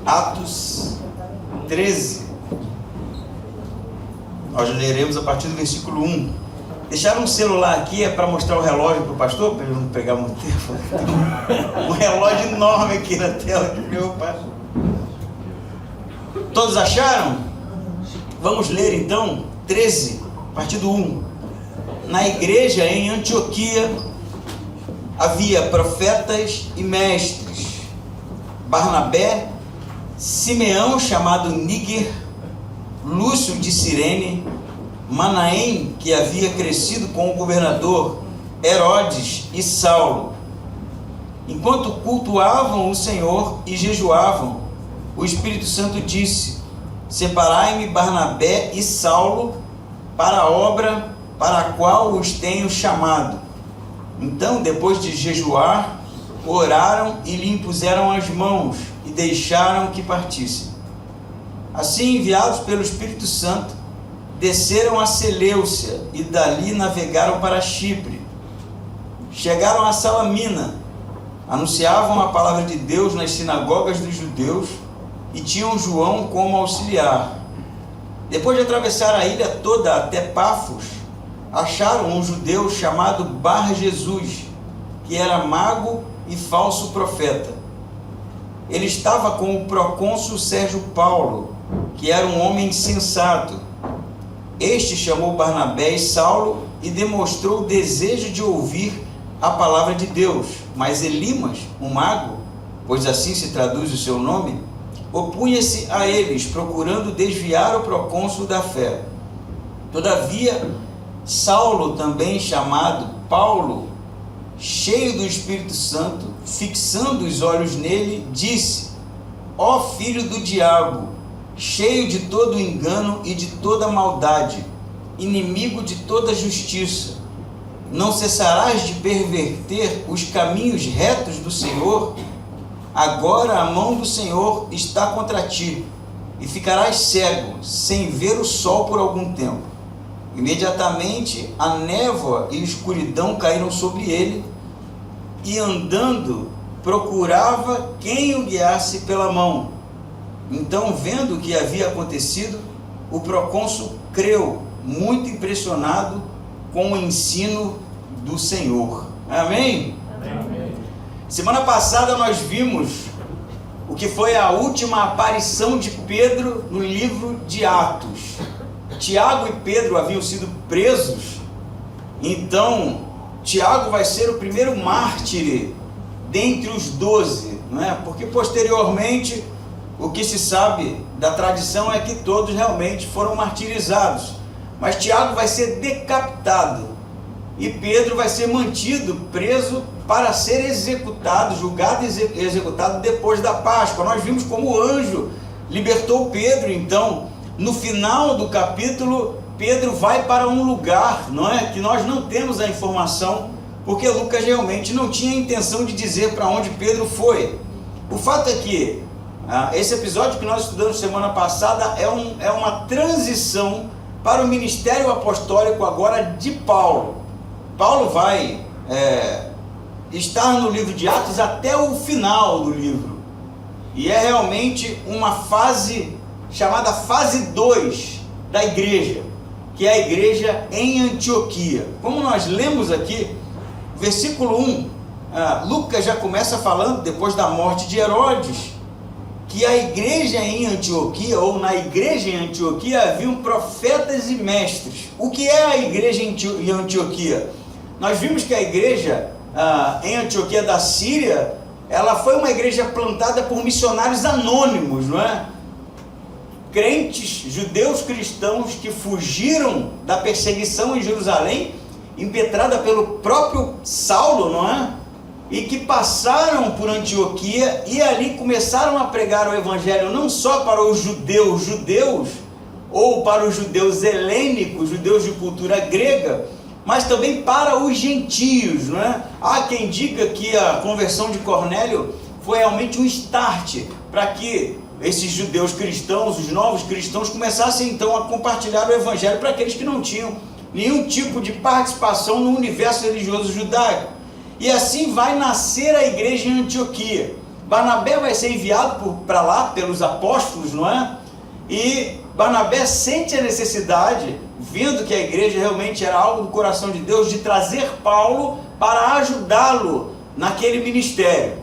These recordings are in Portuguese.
Atos 13. Nós leremos a partir do versículo 1. Deixaram um celular aqui, é para mostrar o relógio para o pastor, para ele não pegar muito tempo. Um relógio enorme aqui na tela que meu pai. Todos acharam? Vamos ler então 13, a partir do 1. Na igreja em Antioquia havia profetas e mestres: Barnabé, Simeão chamado Níger, Lúcio de Cirene, Manaém, que havia crescido com o governador Herodes, e Saulo. Enquanto cultuavam o Senhor e jejuavam, o Espírito Santo disse: Separai-me Barnabé e Saulo para a obra para a qual os tenho chamado. Então, depois de jejuar, oraram e lhe impuseram as mãos e deixaram que partissem. Assim, enviados pelo Espírito Santo, desceram a Seleucia e dali navegaram para Chipre. Chegaram a Salamina, anunciavam a palavra de Deus nas sinagogas dos judeus e tinham João como auxiliar. Depois de atravessar a ilha toda até Pafos, acharam um judeu chamado Bar-Jesus, que era mago e falso profeta. Ele estava com o procônsul Sérgio Paulo, que era um homem sensato. Este chamou Barnabé e Saulo e demonstrou o desejo de ouvir a palavra de Deus. Mas Elimas, um mago, pois assim se traduz o seu nome, opunha-se a eles, procurando desviar o procônsul da fé. Todavia, Saulo, também chamado Paulo, cheio do Espírito Santo, fixando os olhos nele, disse: Ó filho do diabo, cheio de todo engano e de toda maldade, inimigo de toda justiça, não cessarás de perverter os caminhos retos do Senhor? Agora a mão do Senhor está contra ti, e ficarás cego, sem ver o sol por algum tempo. Imediatamente a névoa e a escuridão caíram sobre ele, e andando procurava quem o guiasse pela mão. Então, vendo o que havia acontecido, o procônsul creu, muito impressionado com o ensino do Senhor. Amém? Amém. Semana passada nós vimos o que foi a última aparição de Pedro no livro de Atos. Tiago e Pedro haviam sido presos, então Tiago vai ser o primeiro mártir dentre os 12, não é? Porque posteriormente o que se sabe da tradição é que todos realmente foram martirizados, mas Tiago vai ser decapitado e Pedro vai ser mantido preso para ser executado, julgado e executado depois da Páscoa. Nós vimos como o anjo libertou Pedro. Então, no final do capítulo, Pedro vai para um lugar, não é? Que nós não temos a informação, porque Lucas realmente não tinha a intenção de dizer para onde Pedro foi. O fato é que esse episódio que nós estudamos semana passada é uma transição para o ministério apostólico agora de Paulo. Paulo vai estar no livro de Atos até o final do livro, e é realmente uma fase chamada fase 2 da igreja, que é a igreja em Antioquia. Como nós lemos aqui, versículo 1, Lucas já começa falando, depois da morte de Herodes, que a igreja em Antioquia, ou na igreja em Antioquia, haviam profetas e mestres. O que é a igreja em Antioquia? Nós vimos que a igreja em Antioquia da Síria, ela foi uma igreja plantada por missionários anônimos, não é? Crentes, judeus cristãos que fugiram da perseguição em Jerusalém, impetrada pelo próprio Saulo, não é? E que passaram por Antioquia e ali começaram a pregar o evangelho não só para os judeus, ou para os judeus helênicos, judeus de cultura grega, mas também para os gentios, não é? Há quem diga que a conversão de Cornélio foi realmente um start para que esses judeus cristãos, os novos cristãos, começassem então a compartilhar o evangelho para aqueles que não tinham nenhum tipo de participação no universo religioso judaico. E assim vai nascer a igreja em Antioquia. Barnabé vai ser enviado para lá pelos apóstolos, não é? E Barnabé sente a necessidade, vendo que a igreja realmente era algo do coração de Deus, de trazer Paulo para ajudá-lo naquele ministério.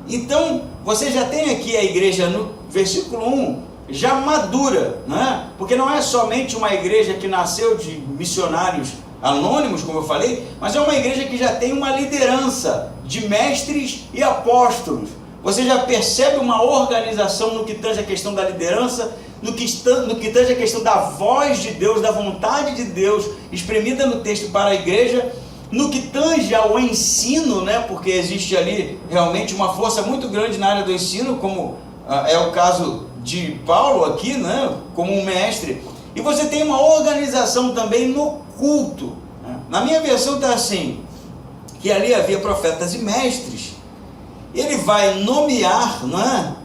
Então, você já tem aqui a igreja no versículo 1, já madura, né? Porque não é somente uma igreja que nasceu de missionários anônimos, como eu falei, mas é uma igreja que já tem uma liderança de mestres e apóstolos. Você já percebe uma organização no que tange a questão da liderança, no que tange a questão da voz de Deus, da vontade de Deus exprimida no texto para a igreja, no que tange ao ensino, né? Porque existe ali realmente uma força muito grande na área do ensino, como é o caso de Paulo aqui, né? Como um mestre. E você tem uma organização também no culto, né? Na minha versão está assim, que ali havia profetas e mestres. Ele vai nomear, né?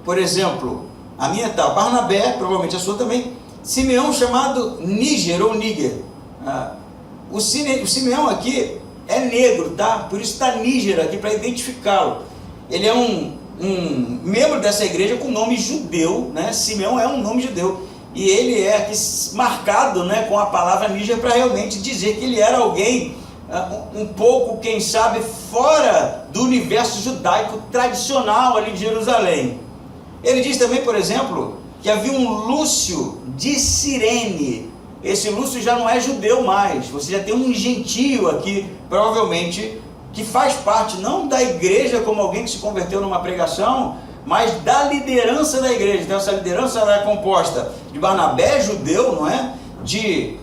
Por exemplo, a minha está Barnabé, provavelmente a sua também, Simeão chamado Níger ou Níger. O Simeão aqui é negro, tá? Por isso está Níger aqui, para identificá-lo. Ele é um membro dessa igreja com nome judeu, né? Simeão é um nome judeu. E ele é aqui marcado, né, com a palavra Níger para realmente dizer que ele era alguém um pouco, quem sabe, fora do universo judaico tradicional ali de Jerusalém. Ele diz também, por exemplo, que havia um Lúcio de Cirene. Esse Lúcio já não é judeu mais, você já tem um gentio aqui, provavelmente, que faz parte não da igreja como alguém que se converteu numa pregação, mas da liderança da igreja. Então essa liderança é composta de Barnabé, judeu, não é? De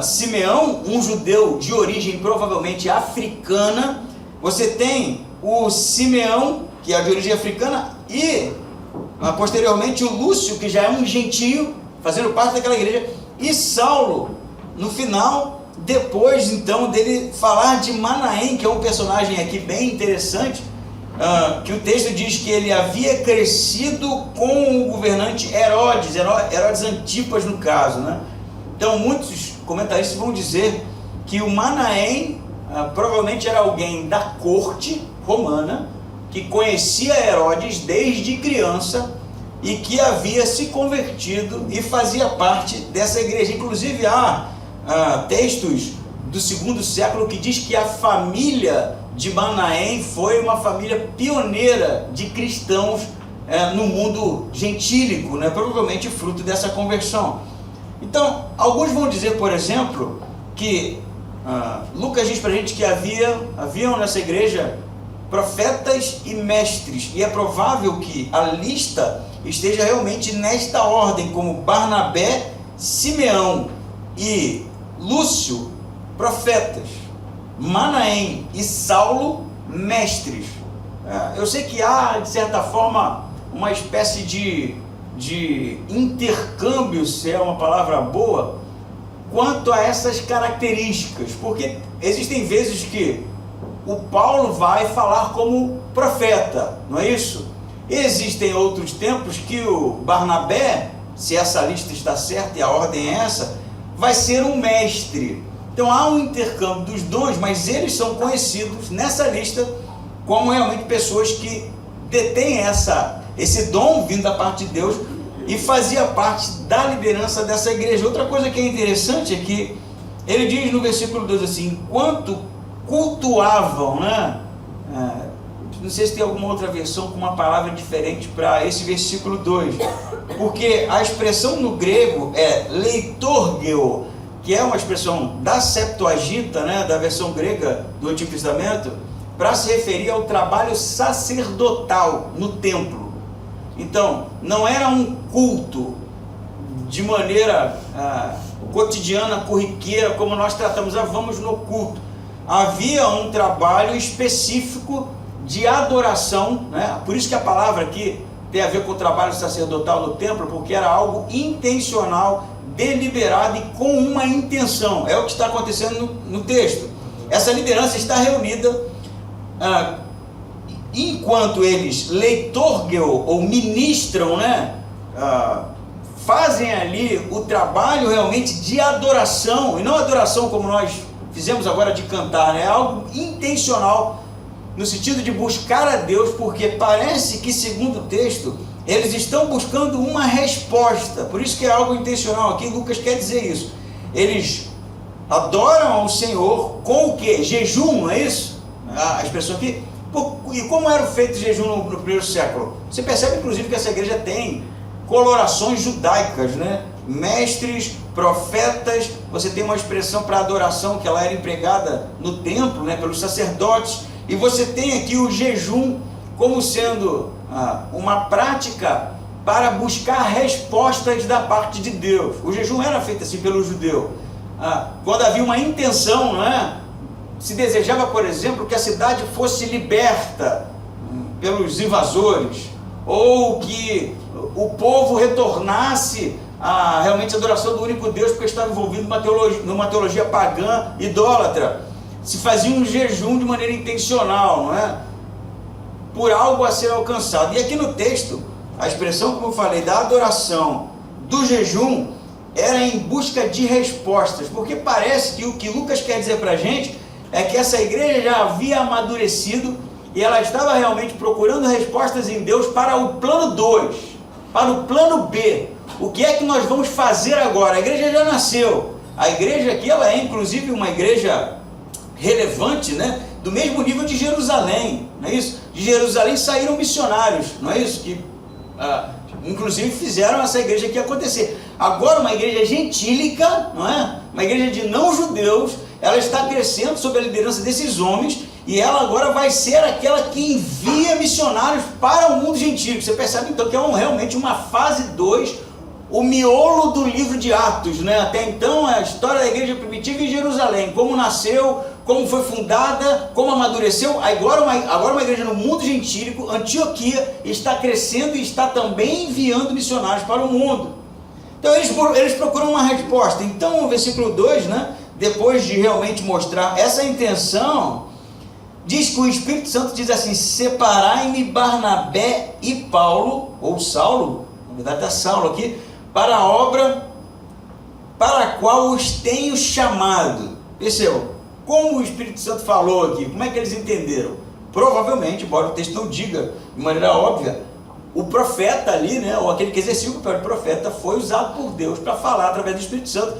Simeão, um judeu de origem provavelmente africana. Você tem o Simeão, que é de origem africana, e posteriormente o Lúcio, que já é um gentio, fazendo parte daquela igreja, e Saulo, no final, depois então dele falar de Manaém, que é um personagem aqui bem interessante, que o texto diz que ele havia crescido com o governante Herodes Antipas no caso, né? Então muitos comentaristas vão dizer que o Manaém provavelmente era alguém da corte romana, que conhecia Herodes desde criança e que havia se convertido e fazia parte dessa igreja. Inclusive há textos do segundo século que diz que a família de Manaém foi uma família pioneira de cristãos no mundo gentílico, né? Provavelmente fruto dessa conversão. Então, alguns vão dizer, por exemplo, que Lucas diz para a gente que haviam nessa igreja profetas e mestres, e é provável que a lista esteja realmente nesta ordem, como Barnabé, Simeão e Lúcio, profetas, Manaém e Saulo, mestres. Eu sei que há, de certa forma, uma espécie de intercâmbio, se é uma palavra boa, quanto a essas características, porque existem vezes que o Paulo vai falar como profeta, não é isso? Existem outros tempos que o Barnabé, se essa lista está certa e a ordem é essa, vai ser um mestre. Então há um intercâmbio dos dons, mas eles são conhecidos nessa lista como realmente pessoas que detêm esse dom vindo da parte de Deus e fazia parte da liderança dessa igreja. Outra coisa que é interessante é que ele diz no versículo 2 assim: enquanto cultuavam, né? Não sei se tem alguma outra versão com uma palavra diferente para esse versículo 2, porque a expressão no grego é leitorgeo, que é uma expressão da Septuaginta, né, da versão grega do Antigo Testamento, para se referir ao trabalho sacerdotal no templo. Então, não era um culto de maneira cotidiana, corriqueira, como nós tratamos, vamos no culto. Havia um trabalho específico de adoração, né? Por isso que a palavra aqui tem a ver com o trabalho sacerdotal no templo, porque era algo intencional, deliberado e com uma intenção. É o que está acontecendo no texto. Essa liderança está reunida enquanto eles leitorgeu ou ministram, né? Fazem ali o trabalho realmente de adoração, e não adoração como nós fizemos agora de cantar, né? É algo intencional no sentido de buscar a Deus, porque parece que, segundo o texto, eles estão buscando uma resposta. Por isso que é algo intencional aqui, Lucas quer dizer isso. Eles adoram ao Senhor com o quê? Jejum, não é isso? A expressão aqui. E como era feito o jejum no primeiro século? Você percebe, inclusive, que essa igreja tem colorações judaicas, né? Mestres, profetas, você tem uma expressão para adoração que ela era empregada no templo, né, pelos sacerdotes, e você tem aqui o jejum como sendo uma prática para buscar respostas da parte de Deus. O jejum era feito assim pelo judeu. Quando havia uma intenção, não é? Se desejava, por exemplo, que a cidade fosse liberta pelos invasores, ou que o povo retornasse a realmente a adoração do único Deus, porque estava envolvido numa teologia pagã, idólatra. Se fazia um jejum de maneira intencional, não é? Por algo a ser alcançado. E aqui no texto, a expressão, como eu falei, da adoração, do jejum, era em busca de respostas, porque parece que o que Lucas quer dizer para a gente é que essa igreja já havia amadurecido e ela estava realmente procurando respostas em Deus para o plano 2, para o plano B. O que é que nós vamos fazer agora? A igreja já nasceu. A igreja aqui, ela é inclusive uma igreja relevante, né? Do mesmo nível de Jerusalém, não é isso? De Jerusalém saíram missionários, não é isso? Que inclusive fizeram essa igreja aqui acontecer. Agora uma igreja gentílica, não é? Uma igreja de não judeus, ela está crescendo sob a liderança desses homens, e ela agora vai ser aquela que envia missionários para o mundo gentílico. Você percebe então que é realmente uma fase 2, o miolo do livro de Atos, né? Até então a história da igreja primitiva em Jerusalém, como nasceu, como foi fundada, como amadureceu. Agora uma igreja no mundo gentílico, Antioquia, está crescendo e está também enviando missionários para o mundo. Então eles procuram uma resposta. Então o versículo 2, né, depois de realmente mostrar essa intenção, diz que o Espírito Santo diz assim: separai-me Barnabé e Paulo, ou Saulo, na verdade está Saulo aqui, para a obra para a qual os tenho chamado. Percebam, como o Espírito Santo falou aqui, como é que eles entenderam? Provavelmente, embora o texto não diga de maneira óbvia, o profeta ali, né, ou aquele que exercia o papel de profeta, foi usado por Deus para falar através do Espírito Santo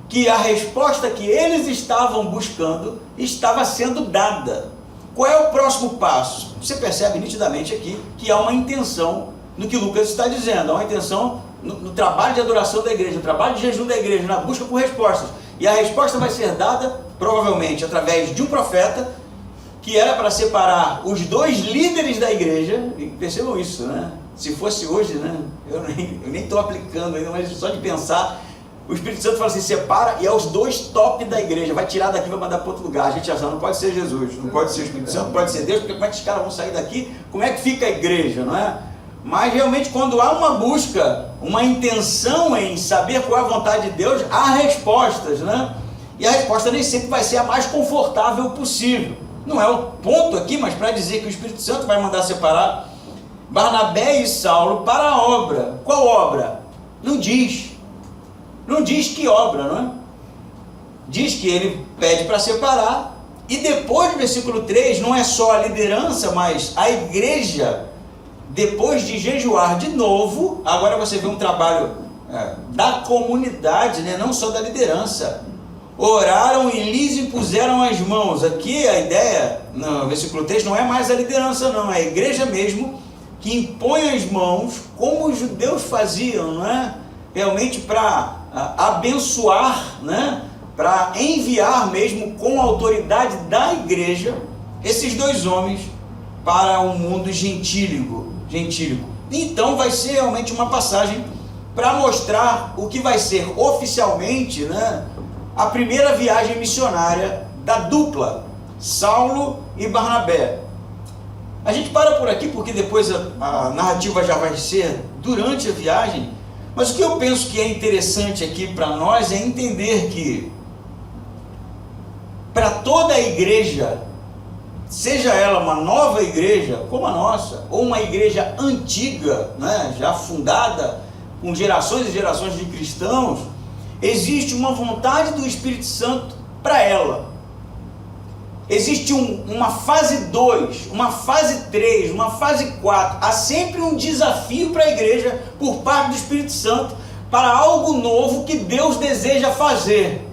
que a resposta que eles estavam buscando estava sendo dada. Qual é o próximo passo? Você percebe nitidamente aqui que há uma intenção no que Lucas está dizendo, há uma intenção no trabalho de adoração da igreja, no trabalho de jejum da igreja, na busca por respostas. E a resposta vai ser dada, provavelmente, através de um profeta, que era para separar os 2 líderes da igreja. E percebam isso, né? Se fosse hoje, né? Eu nem estou aplicando ainda, mas só de pensar, o Espírito Santo fala assim: separa, e é os 2 top da igreja, vai tirar daqui, vai mandar para outro lugar. A gente acha, não pode ser Jesus, não pode ser o Espírito Santo, não pode ser Deus, porque como é que os caras vão sair daqui? Como é que fica a igreja, não é? Mas realmente, quando há uma busca, uma intenção em saber qual é a vontade de Deus, há respostas, né? E a resposta nem sempre vai ser a mais confortável possível. Não é o ponto aqui, mas para dizer que o Espírito Santo vai mandar separar Barnabé e Saulo para a obra. Qual obra? Não diz. Não diz que obra, não é? Diz que ele pede para separar, e depois do versículo 3, não é só a liderança, mas a igreja, depois de jejuar de novo, agora você vê um trabalho da comunidade, né? Não só da liderança. Oraram e lhes impuseram as mãos. Aqui a ideia, no versículo 3, não é mais a liderança, não, é a igreja mesmo que impõe as mãos, como os judeus faziam, não é? Realmente para abençoar, né? Para enviar mesmo com a autoridade da igreja esses 2 homens para o mundo gentílico. Então vai ser realmente uma passagem para mostrar o que vai ser oficialmente, né, a primeira viagem missionária da dupla, Saulo e Barnabé. A gente para por aqui porque depois a narrativa já vai ser durante a viagem, mas o que eu penso que é interessante aqui para nós é entender que para toda a igreja, seja ela uma nova igreja como a nossa, ou uma igreja antiga, né, já fundada com gerações e gerações de cristãos, existe uma vontade do Espírito Santo para ela. existe uma fase 2, uma fase 3, uma fase 4. Há sempre um desafio para a igreja por parte do Espírito Santo para algo novo que Deus deseja fazer.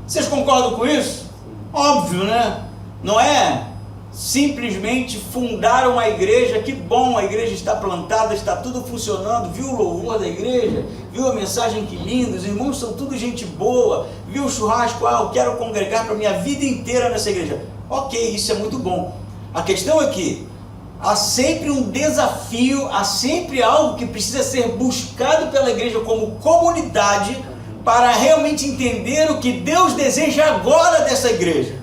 Vocês concordam com isso? Óbvio, né? Não é simplesmente fundar uma igreja, que bom, a igreja está plantada, está tudo funcionando, viu o louvor da igreja, viu a mensagem, que lindo, os irmãos são tudo gente boa, viu o churrasco, eu quero congregar para a minha vida inteira nessa igreja. Ok, isso é muito bom. A questão é que há sempre um desafio, há sempre algo que precisa ser buscado pela igreja como comunidade para realmente entender o que Deus deseja agora dessa igreja.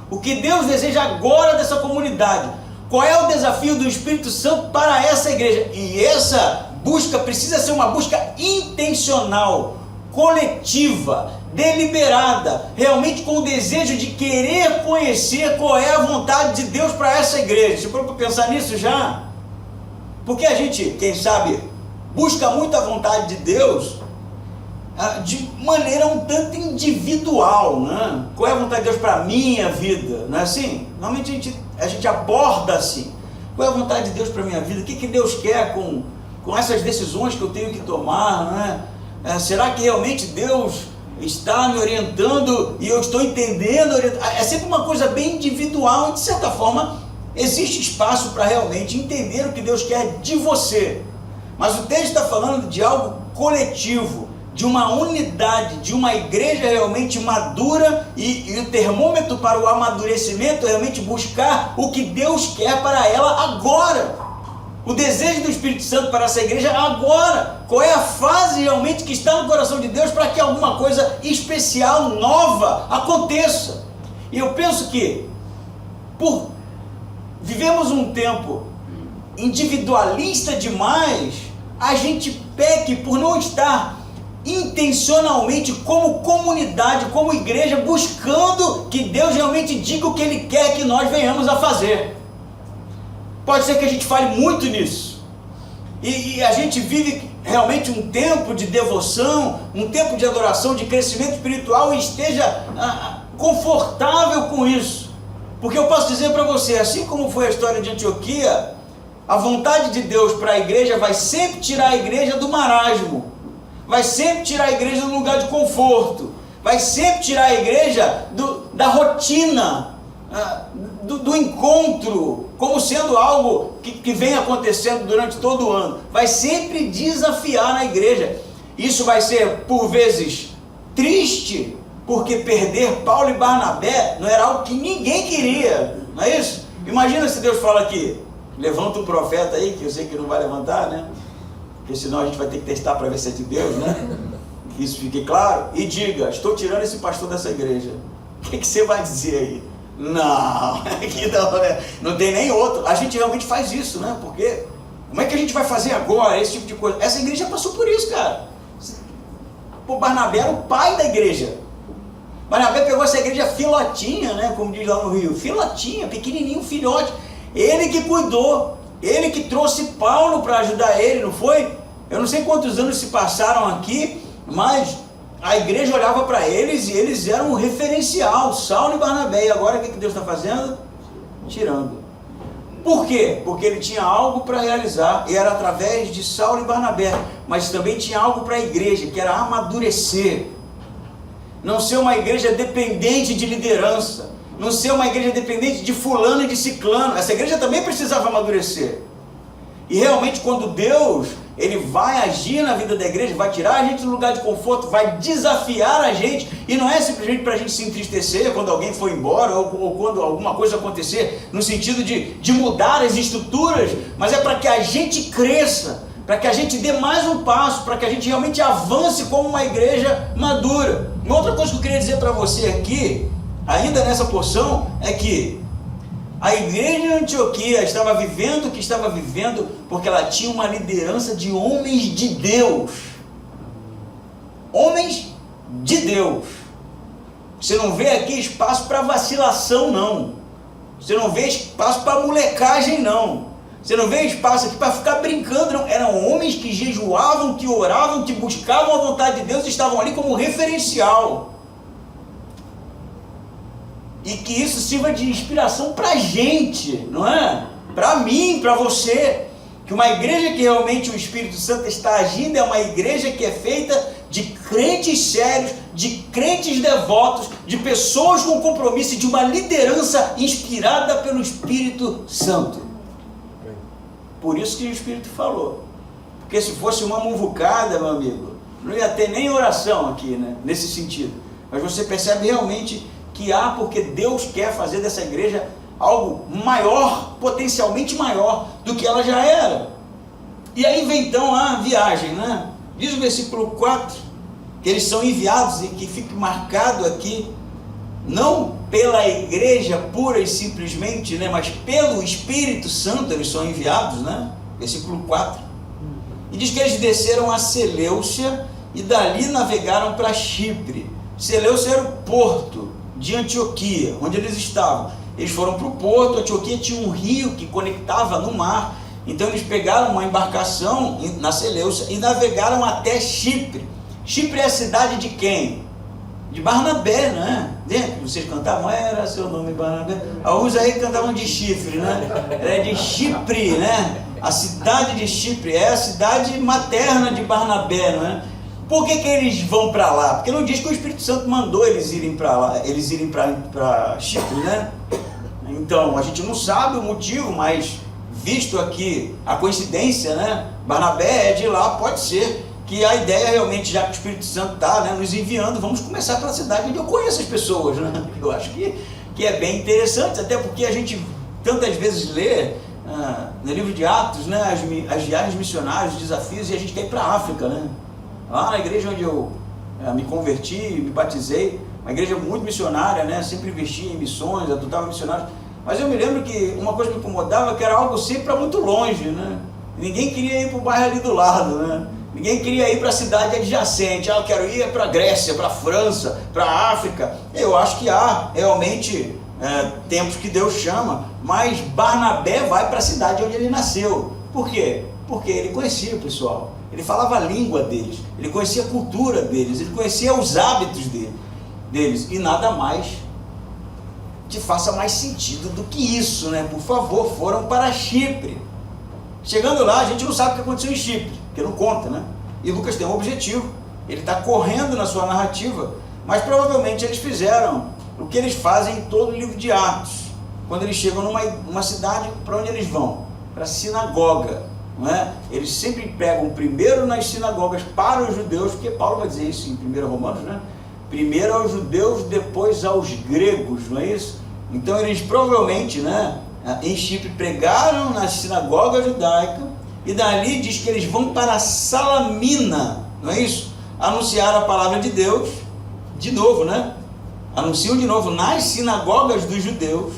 O que Deus deseja agora dessa comunidade. Qual é o desafio do Espírito Santo para essa igreja? E essa busca precisa ser uma busca intencional, coletiva, deliberada, realmente com o desejo de querer conhecer qual é a vontade de Deus para essa igreja. Você pode pensar nisso já? Porque a gente, quem sabe, busca muito a vontade de Deus de maneira um tanto individual, né? Qual é a vontade de Deus para a minha vida? Não é assim? Normalmente a gente aborda assim. Qual é a vontade de Deus para a minha vida? O que Deus quer com essas decisões que eu tenho que tomar, né? Será que realmente Deus está me orientando e eu estou entendendo? É sempre uma coisa bem individual e, de certa forma, existe espaço para realmente entender o que Deus quer de você. Mas o texto está falando de algo coletivo, de uma unidade, de uma igreja realmente madura, e o termômetro para o amadurecimento é realmente buscar o que Deus quer para ela agora. O desejo do Espírito Santo para essa igreja agora. Qual é a fase realmente que está no coração de Deus para que alguma coisa especial, nova, aconteça. E eu penso que, por vivemos um tempo individualista demais, a gente peque por não estar intencionalmente como comunidade, como igreja, buscando que Deus realmente diga o que Ele quer que nós venhamos a fazer. Pode ser que a gente fale muito nisso, e a gente vive realmente um tempo de devoção, um tempo de adoração, de crescimento espiritual, e esteja confortável com isso, porque eu posso dizer para você, assim como foi a história de Antioquia, a vontade de Deus para a igreja vai sempre tirar a igreja do marasmo, vai sempre tirar a igreja do lugar de conforto, vai sempre tirar a igreja da rotina, do encontro, como sendo algo que vem acontecendo durante todo o ano. Vai sempre desafiar na igreja. Isso vai ser, por vezes, triste, porque perder Paulo e Barnabé não era algo que ninguém queria, não é isso? Imagina se Deus fala aqui, levanta um profeta aí, que eu sei que não vai levantar, né? Porque senão a gente vai ter que testar para ver se é de Deus, né? Que isso fique claro. E diga, estou tirando esse pastor dessa igreja. O que você vai dizer aí? Não, aqui não, né? Não tem nem outro. A gente realmente faz isso, né? Porque como é que a gente vai fazer agora esse tipo de coisa? Essa igreja passou por isso, cara. O Barnabé era o pai da igreja. Barnabé pegou essa igreja filotinha, né? Como diz lá no Rio. Filotinha, pequenininho, filhote. Ele que cuidou. Ele que trouxe Paulo para ajudar ele, não foi? Eu não sei quantos anos se passaram aqui, mas a igreja olhava para eles e eles eram um referencial, Saulo e Barnabé. E agora o que Deus está fazendo? Tirando. Por quê? Porque ele tinha algo para realizar, e era através de Saulo e Barnabé, mas também tinha algo para a igreja, que era amadurecer. Não ser uma igreja dependente de liderança, não ser uma igreja dependente de fulano e de ciclano. Essa igreja também precisava amadurecer. E realmente, quando Deus ele vai agir na vida da igreja, vai tirar a gente do lugar de conforto, vai desafiar a gente, e não é simplesmente para a gente se entristecer quando alguém for embora, ou quando alguma coisa acontecer, no sentido de mudar as estruturas, mas é para que a gente cresça, para que a gente dê mais um passo, para que a gente realmente avance como uma igreja madura. Uma outra coisa que eu queria dizer para você aqui, ainda nessa porção, é que a igreja de Antioquia estava vivendo o que estava vivendo porque ela tinha uma liderança de homens de Deus. Homens de Deus. Você não vê aqui espaço para vacilação, não. Você não vê espaço para molecagem, não. Você não vê espaço aqui para ficar brincando, não. Eram homens que jejuavam, que oravam, que buscavam a vontade de Deus e estavam ali como referencial. e que isso sirva de inspiração para a gente, não é? Para mim, para você, que uma igreja que realmente o Espírito Santo está agindo é uma igreja que é feita de crentes sérios, de crentes devotos, de pessoas com compromisso e de uma liderança inspirada pelo Espírito Santo. Por isso que o Espírito falou. Porque se fosse uma muvucada, meu amigo, não ia ter nem oração aqui, né? Nesse sentido. Mas você percebe realmente que há, porque Deus quer fazer dessa igreja algo maior, potencialmente maior do que ela já era. E aí vem então a viagem, né? Diz o versículo 4, que eles são enviados, e que fica marcado aqui, não pela igreja pura e simplesmente, né? Mas pelo Espírito Santo eles são enviados, né? Versículo 4. E diz que eles desceram a Seleucia e dali navegaram para Chipre. Seleucia era o porto de Antioquia, onde eles estavam. Eles foram para o porto. Antioquia tinha um rio que conectava no mar, então eles pegaram uma embarcação na Seleucia e navegaram até Chipre. Chipre é a cidade de quem? De Barnabé, né? Vocês cantavam, era seu nome Barnabé? Alguns aí cantavam de Chifre, né? É de Chipre, né? A cidade de Chipre é a cidade materna de Barnabé, né? Por que eles vão para lá? Porque não diz que o Espírito Santo mandou eles irem para lá, eles irem para Chipre, né? Então, a gente não sabe o motivo, mas visto aqui a coincidência, né? Barnabé é de lá, pode ser que a ideia realmente, já que o Espírito Santo está, né, nos enviando, vamos começar pela cidade onde eu conheço as pessoas, né? Eu acho que é bem interessante, até porque a gente tantas vezes lê no livro de Atos, né, as viagens missionárias, os desafios, e a gente quer ir para a África, né? Lá na igreja onde eu me converti, me batizei, uma igreja muito missionária, né? Sempre investia em missões, adotava missionários, mas eu me lembro que uma coisa que me incomodava, que era algo sempre para muito longe, né? Ninguém queria ir para o bairro ali do lado, né? Ninguém queria ir para a cidade adjacente. Eu quero ir para a Grécia, para a França, para a África. Eu acho que há realmente tempos que Deus chama, mas Barnabé vai para a cidade onde ele nasceu. Por quê? Porque ele conhecia o pessoal, ele falava a língua deles, ele conhecia a cultura deles, ele conhecia os hábitos deles, e nada mais te faça mais sentido do que isso, né? Por favor, foram para Chipre. Chegando lá, a gente não sabe o que aconteceu em Chipre, porque não conta, né? E Lucas tem um objetivo, ele está correndo na sua narrativa, mas provavelmente eles fizeram o que eles fazem em todo o livro de Atos. Quando eles chegam numa cidade, para onde eles vão? Para a sinagoga, não é? Eles sempre pegam primeiro nas sinagogas para os judeus, porque Paulo vai dizer isso em 1 Romanos, né? Primeiro aos judeus, depois aos gregos, não é isso? Então eles provavelmente, né, em Chipre pregaram na sinagoga judaica, e dali diz que eles vão para Salamina, não é isso? Anunciar a palavra de Deus, de novo, né? Anunciam de novo nas sinagogas dos judeus,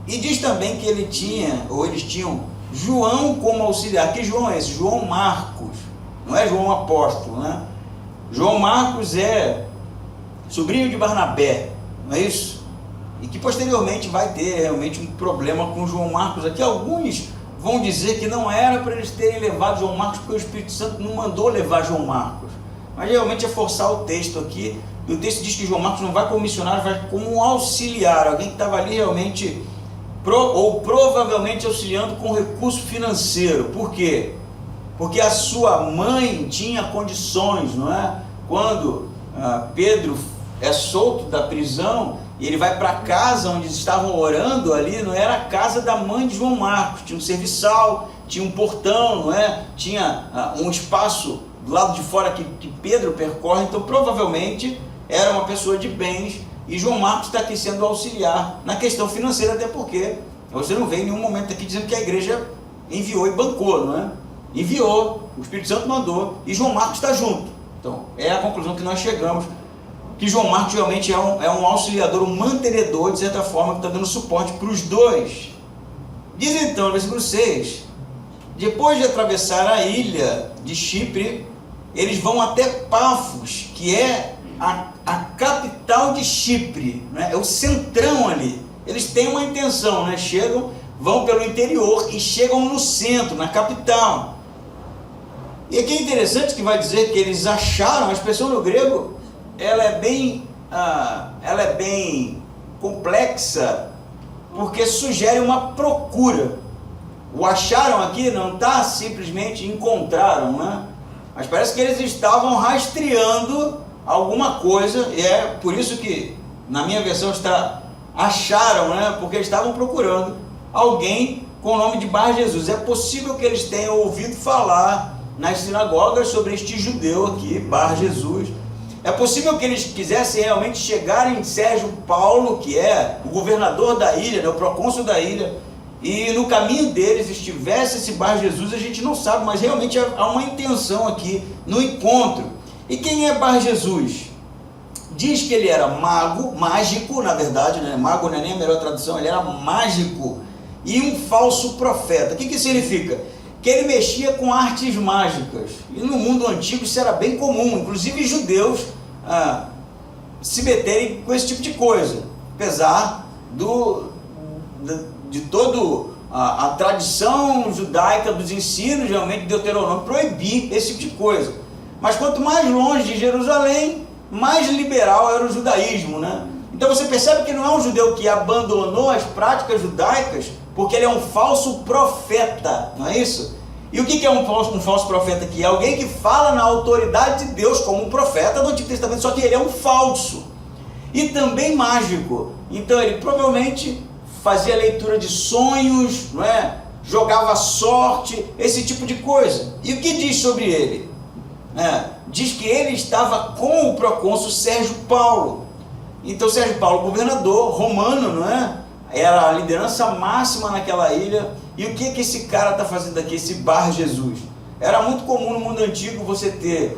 e diz também que eles tinham João como auxiliar. Que João é esse? João Marcos, não é João Apóstolo, né? João Marcos é sobrinho de Barnabé, não é isso? E que posteriormente vai ter realmente um problema com João Marcos aqui. Alguns vão dizer que não era para eles terem levado João Marcos, porque o Espírito Santo não mandou levar João Marcos, mas realmente é forçar o texto aqui, e o texto diz que João Marcos não vai como missionário, vai como um auxiliar, alguém que estava ali realmente, ou provavelmente auxiliando com recurso financeiro. Por quê? Porque a sua mãe tinha condições, não é? Quando Pedro é solto da prisão, e ele vai para a casa onde estavam orando ali, não era a casa da mãe de João Marcos, tinha um serviçal, tinha um portão, não é? Tinha um espaço do lado de fora que Pedro percorre, então provavelmente era uma pessoa de bens, e João Marcos está aqui sendo auxiliar na questão financeira, até porque você não vê em nenhum momento aqui dizendo que a igreja enviou e bancou, não é? Enviou, o Espírito Santo mandou, e João Marcos está junto. Então é a conclusão que nós chegamos, que João Marcos realmente é um auxiliador, um mantenedor, de certa forma, que está dando suporte para os dois. Diz então, no versículo 6, depois de atravessar a ilha de Chipre, eles vão até Pafos, que é a capital de Chipre, né? É o centrão ali. Eles têm uma intenção, né? Vão pelo interior e chegam no centro, na capital. E aqui é interessante que vai dizer que eles acharam, a expressão no grego, ela é bem complexa, porque sugere uma procura. O acharam aqui não está simplesmente encontraram, né? Mas parece que eles estavam rastreando alguma coisa, e é por isso que na minha versão está acharam, né? Porque eles estavam procurando alguém com o nome de Bar Jesus. É possível que eles tenham ouvido falar nas sinagogas sobre este judeu aqui, Bar Jesus. É possível que eles quisessem realmente chegar em Sérgio Paulo, que é o governador da ilha, né, o procônsul da ilha, e no caminho deles estivesse esse Bar Jesus. A gente não sabe, mas realmente há uma intenção aqui no encontro. E quem é Bar Jesus? Diz que ele era mágico, na verdade, né? Mago não é nem a melhor tradução, ele era mágico e um falso profeta. O que significa? Que ele mexia com artes mágicas, e no mundo antigo isso era bem comum, inclusive judeus se meterem com esse tipo de coisa, apesar de toda a tradição judaica dos ensinos, realmente Deuteronômio, proibir esse tipo de coisa. Mas quanto mais longe de Jerusalém, mais liberal era o judaísmo, né? Então você percebe que não é um judeu que abandonou as práticas judaicas, porque ele é um falso profeta, não é isso? E o que é um falso profeta aqui? É alguém que fala na autoridade de Deus como um profeta do Antigo Testamento, só que ele é um falso. E também mágico. Então ele provavelmente fazia leitura de sonhos, não é? Jogava sorte, esse tipo de coisa. E o que diz sobre ele? Diz que ele estava com o procônsul Sérgio Paulo. Então Sérgio Paulo, governador romano, não é? Era a liderança máxima naquela ilha. E o que esse cara está fazendo aqui, esse Bar Jesus? Era muito comum no mundo antigo você ter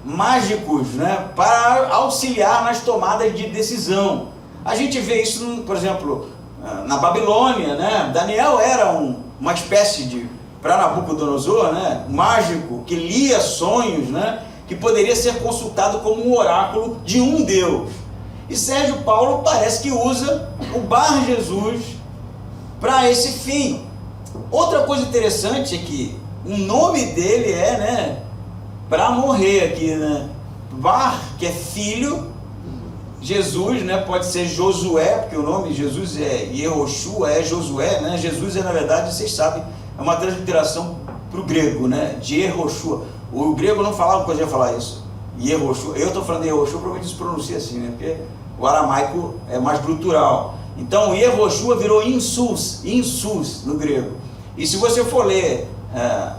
mágicos, né, para auxiliar nas tomadas de decisão. A gente vê isso, por exemplo, na Babilônia, né? Daniel era uma espécie de, para Nabucodonosor, né, mágico que lia sonhos, né, que poderia ser consultado como um oráculo de um Deus. E Sérgio Paulo parece que usa o Bar Jesus para esse fim. Outra coisa interessante é que o nome dele é, né, para morrer aqui, né? Bar, que é filho, Jesus, né, pode ser Josué, porque o nome de Jesus é Yehoshua, é Josué, né? Jesus é, na verdade, vocês sabem, é uma transliteração para o grego, né, de Yehoshua. O grego não falava que eu ia falar isso. Yehoshua, eu estou falando de Yehoshua, provavelmente se pronuncia assim, né? Porque o aramaico é mais brutural. Então, Yehoshua virou Insus no grego. E se você for ler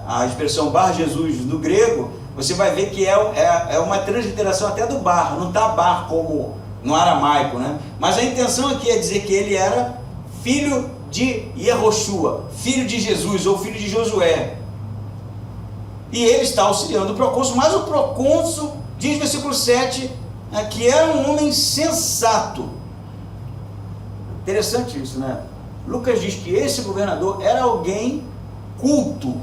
a expressão Bar Jesus no grego, você vai ver que é uma transliteração até do Bar, não está Bar como no aramaico, né? Mas a intenção aqui é dizer que ele era filho de Yehoshua, filho de Jesus ou filho de Josué. E ele está auxiliando o procônsul, mas o procônsul, diz versículo 7, que era um homem sensato. Interessante isso, né? Lucas diz que esse governador era alguém culto,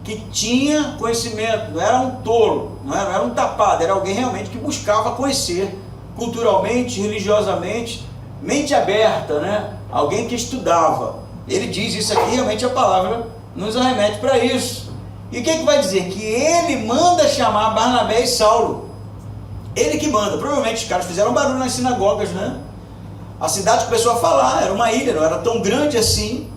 que tinha conhecimento, não era um tolo, não era um tapado, era alguém realmente que buscava conhecer culturalmente, religiosamente, mente aberta, né? Alguém que estudava. Ele diz isso aqui, realmente a palavra nos arremete para isso. E o que vai dizer? Que ele manda chamar Barnabé e Saulo. Ele que manda. Provavelmente os caras fizeram barulho nas sinagogas, né? A cidade começou a falar, era uma ilha, não era tão grande assim.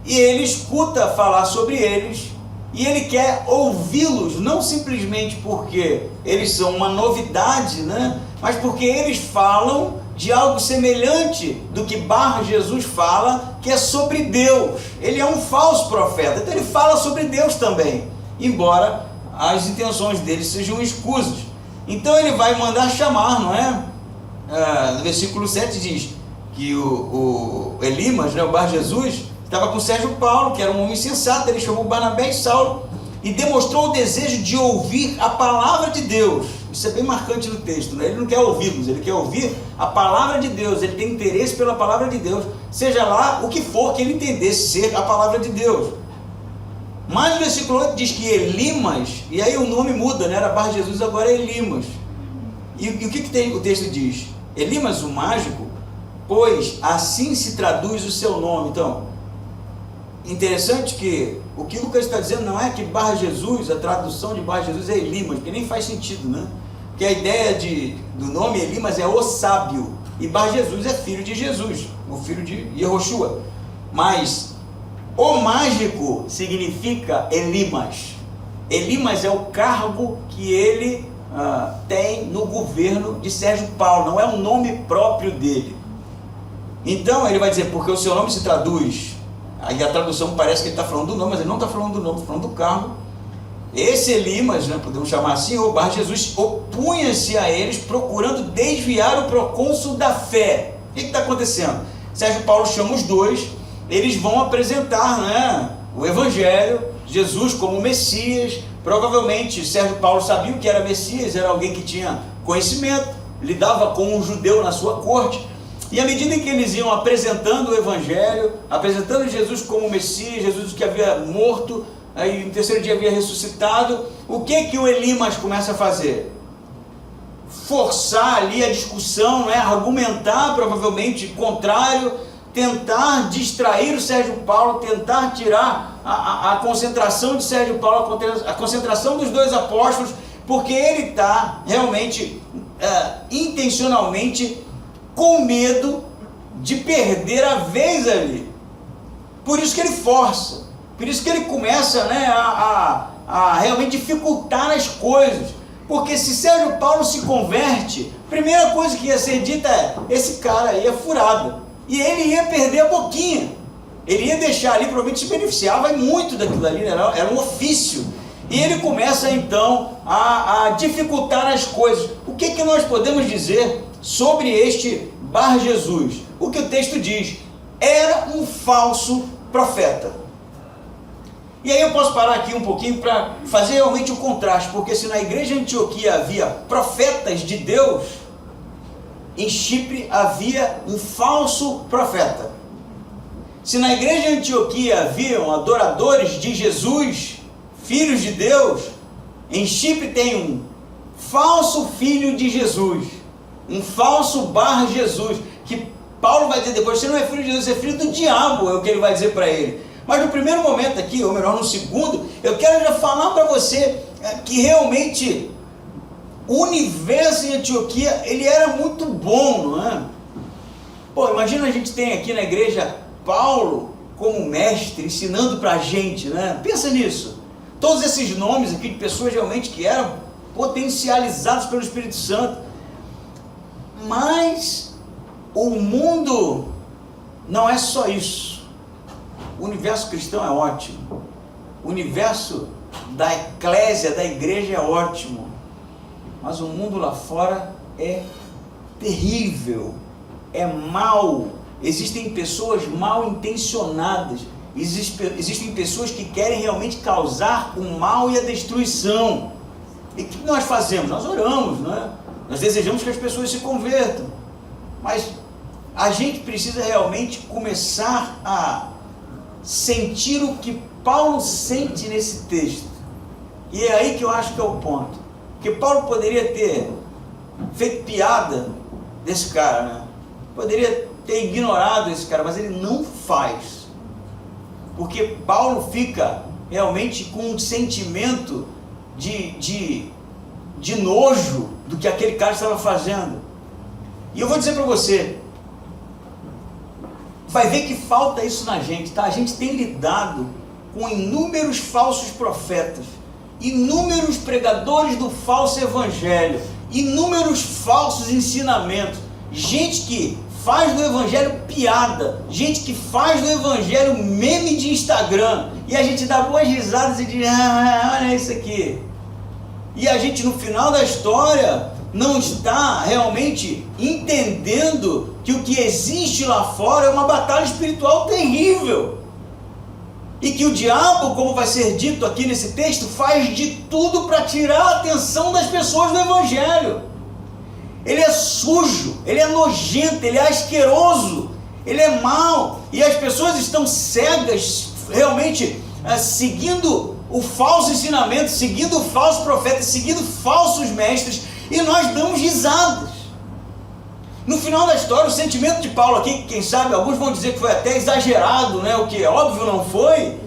E ele escuta falar sobre eles. E ele quer ouvi-los, não simplesmente porque eles são uma novidade, né? Mas porque eles falam de algo semelhante do que Bar Jesus fala, que é sobre Deus. Ele é um falso profeta, então ele fala sobre Deus também, embora as intenções dele sejam escusas. Então ele vai mandar chamar, não é? No versículo 7 diz que o Elimas, né, o Bar Jesus, estava com Sérgio Paulo, que era um homem sensato. Ele chamou Barnabé e Saulo e demonstrou o desejo de ouvir a palavra de Deus. Isso é bem marcante no texto, né? Ele não quer ouvi-los, ele quer ouvir a palavra de Deus. Ele tem interesse pela palavra de Deus, seja lá o que for que ele entendesse ser a palavra de Deus. Mas o versículo 8 diz que Elimas, e aí o nome muda, né? Era Bar Jesus, agora é Elimas. E o que o texto diz? Elimas, o mágico, pois assim se traduz o seu nome. Então, interessante que o que Lucas está dizendo não é que Bar Jesus, a tradução de Bar Jesus é Elimas, porque nem faz sentido, né? que a ideia do nome Elimas é o sábio, e Bar Jesus é filho de Jesus, o filho de Yehoshua. Mas o mágico significa Elimas. Elimas é o cargo que ele tem no governo de Sérgio Paulo, não é um nome próprio dele. Então ele vai dizer, porque o seu nome se traduz, aí a tradução parece que ele está falando do nome, mas ele não está falando do nome, está falando do cargo. Esse Elimas, né, podemos chamar assim, o Bar Jesus, opunha-se a eles, procurando desviar o procônsul da fé. O que está acontecendo? Sérgio Paulo chama os dois, eles vão apresentar, né, o Evangelho, Jesus como Messias. Provavelmente Sérgio Paulo sabia o que era Messias, era alguém que tinha conhecimento, lidava com um judeu na sua corte, e à medida que eles iam apresentando o Evangelho, apresentando Jesus como Messias, Jesus que havia morto, aí no terceiro dia havia ressuscitado, o que o Elimas começa a fazer? Forçar ali a discussão, né? Argumentar provavelmente contrário, tentar distrair o Sérgio Paulo, tentar tirar a concentração de Sérgio Paulo, a concentração dos dois apóstolos, porque ele está realmente, intencionalmente, com medo de perder a vez ali. Por isso que ele força, por isso que ele começa, né, a realmente dificultar as coisas, porque se Sérgio Paulo se converte, a primeira coisa que ia ser dita é, esse cara aí é furado, e ele ia perder a boquinha, ele ia deixar ali, provavelmente se beneficiava muito daquilo ali, era um ofício, e ele começa então a dificultar as coisas. O que nós podemos dizer sobre este Bar Jesus? O que o texto diz? Era um falso profeta. E aí eu posso parar aqui um pouquinho para fazer realmente o contraste, porque se na igreja de Antioquia havia profetas de Deus, em Chipre havia um falso profeta. Se na igreja de Antioquia haviam adoradores de Jesus, filhos de Deus, em Chipre tem um falso filho de Jesus, um falso Bar Jesus, que Paulo vai dizer depois, você não é filho de Jesus, você é filho do diabo, é o que ele vai dizer para ele. Mas no primeiro momento aqui, ou melhor, no segundo, eu quero já falar para você que realmente o universo em Antioquia, ele era muito bom, não é? Pô, imagina a gente tem aqui na igreja Paulo como mestre, ensinando para a gente, né? Pensa nisso. Todos esses nomes aqui de pessoas realmente que eram potencializados pelo Espírito Santo. Mas o mundo não é só isso. O universo cristão é ótimo, o universo da eclésia, da igreja é ótimo, mas o mundo lá fora é terrível, é mau, existem pessoas mal intencionadas, existem pessoas que querem realmente causar o mal e a destruição. E o que nós fazemos? Nós oramos, não é? Nós desejamos que as pessoas se convertam, mas a gente precisa realmente começar a sentir o que Paulo sente nesse texto. E é aí que eu acho que é o ponto. Porque Paulo poderia ter feito piada desse cara, né? Poderia ter ignorado esse cara, mas ele não faz. Porque Paulo fica realmente com um sentimento de nojo do que aquele cara estava fazendo. E eu vou dizer para você, vai ver que falta isso na gente, tá? A gente tem lidado com inúmeros falsos profetas, inúmeros pregadores do falso evangelho, inúmeros falsos ensinamentos, gente que faz do evangelho piada, gente que faz do evangelho meme de Instagram, e a gente dá boas risadas e diz, olha isso aqui. E a gente no final da história não está realmente entendendo que o que existe lá fora é uma batalha espiritual terrível. E que o diabo, como vai ser dito aqui nesse texto, faz de tudo para tirar a atenção das pessoas do evangelho. Ele é sujo, ele é nojento, ele é asqueroso, ele é mau. E as pessoas estão cegas, realmente, seguindo o falso ensinamento, seguindo o falso profeta, seguindo falsos mestres, e nós damos risadas. No final da história, o sentimento de Paulo aqui, quem sabe, alguns vão dizer que foi até exagerado, né? O que é óbvio não foi,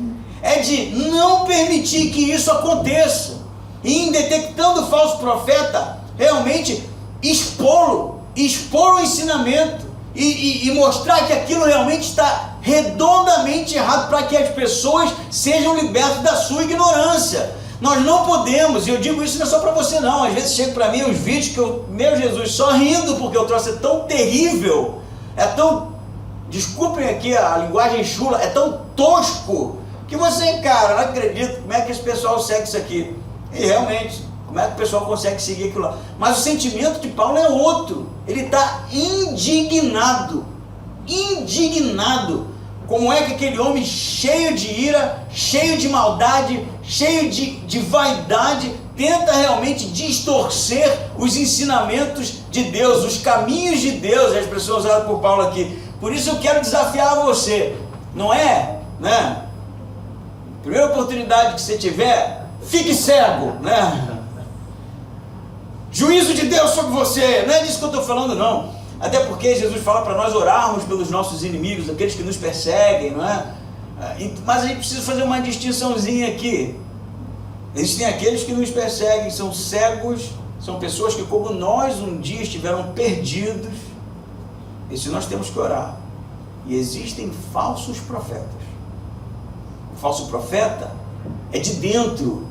é de não permitir que isso aconteça. E em detectando o falso profeta, realmente expor o ensinamento e mostrar que aquilo realmente está redondamente errado, para que as pessoas sejam libertas da sua ignorância. Nós não podemos, e eu digo isso não é só para você não, às vezes chega para mim uns vídeos que eu, meu Jesus, só rindo, porque o troço é tão terrível, é tão, desculpem aqui a linguagem chula, é tão tosco, que você, cara, não acredita, como é que esse pessoal segue isso aqui? E realmente, como é que o pessoal consegue seguir aquilo lá? Mas o sentimento de Paulo é outro, ele está indignado, como é que aquele homem cheio de ira, cheio de maldade, cheio de vaidade, tenta realmente distorcer os ensinamentos de Deus, os caminhos de Deus, as pessoas usadas por Paulo aqui. Por isso eu quero desafiar você, não é, né? Primeira oportunidade que você tiver, fique cego, né? Juízo de Deus sobre você, não é disso que eu estou falando não, até porque Jesus fala para nós orarmos pelos nossos inimigos, aqueles que nos perseguem, não é? Mas a gente precisa fazer uma distinçãozinha aqui. Existem aqueles que nos perseguem, são cegos, são pessoas que como nós um dia estiveram perdidos, e nós temos que orar. E existem falsos profetas. O falso profeta é de dentro,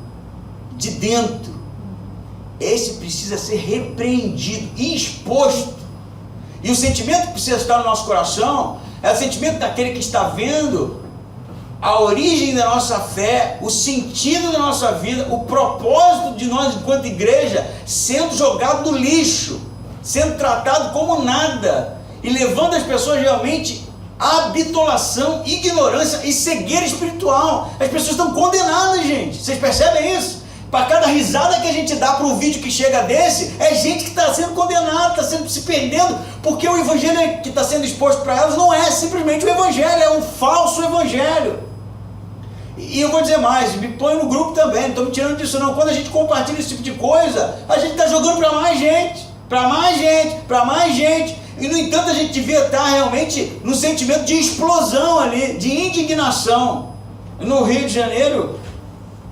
esse precisa ser repreendido e exposto. E o sentimento que precisa estar no nosso coração é o sentimento daquele que está vendo a origem da nossa fé, o sentido da nossa vida, o propósito de nós enquanto igreja sendo jogado no lixo, sendo tratado como nada e levando as pessoas realmente à bitolação, ignorância e cegueira espiritual. As pessoas estão condenadas, gente. Vocês percebem isso? Para cada risada que a gente dá para um vídeo que chega desse, é gente que está sendo condenada, está se perdendo, porque o evangelho que está sendo exposto para elas não é simplesmente o evangelho, é um falso evangelho. E eu vou dizer mais, me põe no grupo também, não estou me tirando disso não. Quando a gente compartilha esse tipo de coisa, a gente está jogando para mais gente, e no entanto a gente devia estar realmente no sentimento de explosão ali, de indignação. No Rio de Janeiro,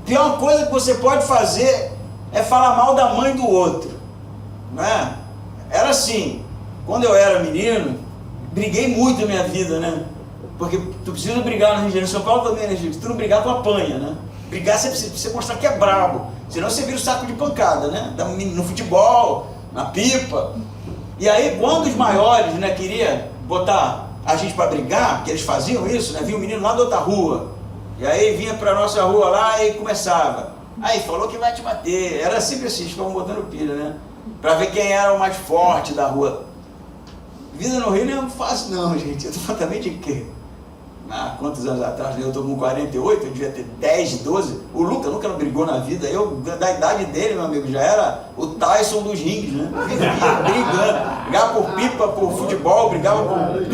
a pior coisa que você pode fazer é falar mal da mãe do outro, não é? Era assim, quando eu era menino, briguei muito na minha vida, né? Porque tu precisa brigar no Rio de Janeiro, São Paulo também, né, gente? Se tu não brigar, tu apanha, né? Brigar, você precisa mostrar que é brabo, senão você vira o saco de pancada, né? No futebol, na pipa. E aí, quando os maiores, né, queriam botar a gente para brigar, que eles faziam isso, né? Vinha um menino lá da outra rua, e aí vinha para nossa rua lá e começava. Aí falou que vai te bater. Era sempre assim, ficavam botando pilha, né? Para ver quem era o mais forte da rua. Vida no Rio não é fácil não, gente. Eu tô falando também de quê? Quantos anos atrás? Eu tô com 48, eu devia ter 10, 12. O Lucas nunca não brigou na vida. Eu, da idade dele, meu amigo, já era o Tyson dos rings, né? Vivia brigando. Brigava por pipa, por futebol, brigava por...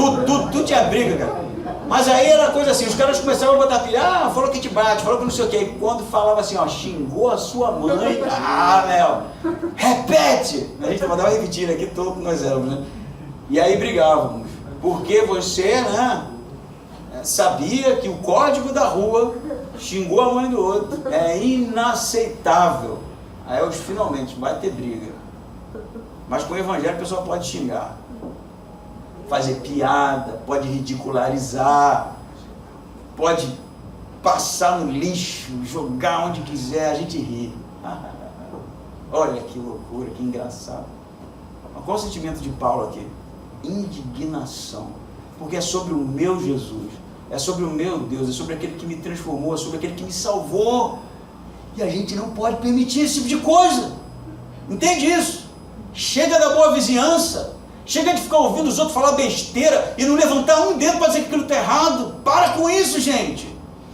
Tudo tinha briga, cara. Mas aí era coisa assim, os caras começavam a botar pilha, falou que te bate, falou que não sei o que. E quando falava assim, ó, xingou a sua mãe, repete! A gente mandava repetir aqui, todo nós éramos, né? E aí brigávamos, porque você, né, sabia que o código da rua xingou a mãe do outro, é inaceitável. Aí eu finalmente, vai ter briga. Mas com o evangelho a pessoa pode xingar, fazer piada, pode ridicularizar, pode passar no lixo, jogar onde quiser, a gente ri. Olha que loucura, que engraçado. Mas qual o sentimento de Paulo aqui? Indignação, porque é sobre o meu Jesus, é sobre o meu Deus, é sobre aquele que me transformou, é sobre aquele que me salvou, e a gente não pode permitir esse tipo de coisa. Entende isso? Chega da boa vizinhança. Chega de ficar ouvindo os outros falar besteira e não levantar um dedo para dizer que aquilo está errado. Para com isso, gente.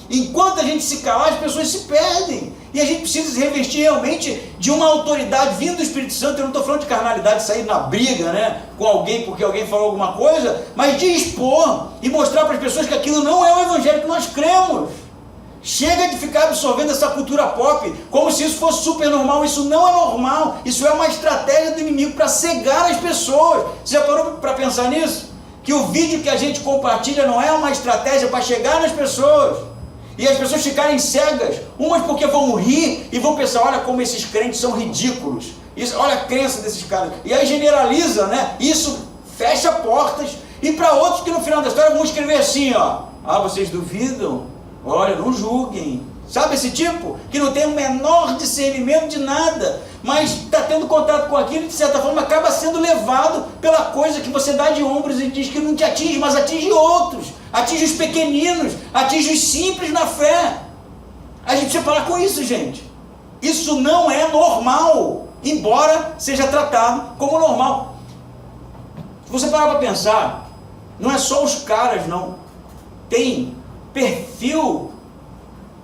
Enquanto a gente se calar, as pessoas se perdem. E a gente precisa se revestir realmente de uma autoridade vindo do Espírito Santo. Eu não estou falando de carnalidade, sair na briga, né, com alguém porque alguém falou alguma coisa, mas de expor e mostrar para as pessoas que aquilo não é o evangelho que nós cremos. Chega de ficar absorvendo essa cultura pop como se isso fosse super normal. Isso não é normal. Isso é uma estratégia do inimigo para cegar as pessoas. Você já parou para pensar nisso? Que o vídeo que a gente compartilha não é uma estratégia para chegar nas pessoas e as pessoas ficarem cegas, umas porque vão rir e vão pensar, olha como esses crentes são ridículos, Isso, olha a crença desses caras. E aí generaliza, né? Isso fecha portas. E para outros que no final da história vão escrever assim, ó. Ah, vocês duvidam? Olha, não julguem. Sabe esse tipo? Que não tem o menor discernimento de nada, mas está tendo contato com aquilo e de certa forma acaba sendo levado pela coisa que você dá de ombros e diz que não te atinge, mas atinge outros, atinge os pequeninos, atinge os simples na fé. A gente precisa parar com isso, gente. Isso não é normal, embora seja tratado como normal. Se você parar para pensar, não é só os caras, não. Tem perfil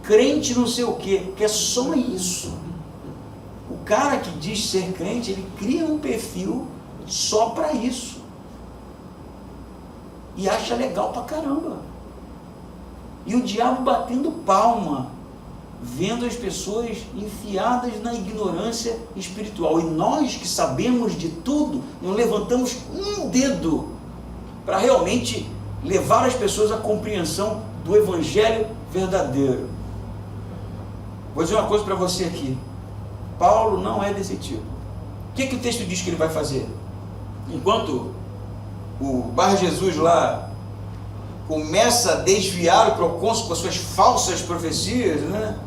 crente não sei o quê, que é só isso. O cara que diz ser crente, ele cria um perfil só para isso. E acha legal pra caramba. E o diabo batendo palma, vendo as pessoas enfiadas na ignorância espiritual. E nós que sabemos de tudo, não levantamos um dedo para realmente levar as pessoas à compreensão do evangelho verdadeiro. Vou dizer uma coisa para você aqui. Paulo não é desse tipo. O que o texto diz que ele vai fazer? Enquanto o Bar Jesus lá começa a desviar o procônsul com as suas falsas profecias, né?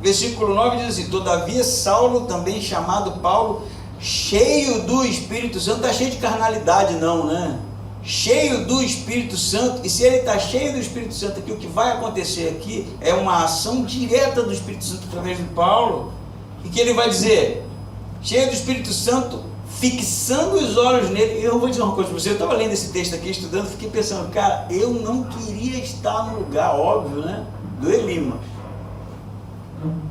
Versículo 9 diz assim: todavia Saulo, também chamado Paulo, cheio do Espírito Santo, não está cheio de carnalidade não, né? Cheio do Espírito Santo. E se ele está cheio do Espírito Santo aqui, o que vai acontecer aqui é uma ação direta do Espírito Santo através de Paulo. E que ele vai dizer? Cheio do Espírito Santo, fixando os olhos nele. Eu vou dizer uma coisa para você, eu estava lendo esse texto aqui, estudando, fiquei pensando, cara, eu não queria estar no lugar, óbvio, né, do Elimas.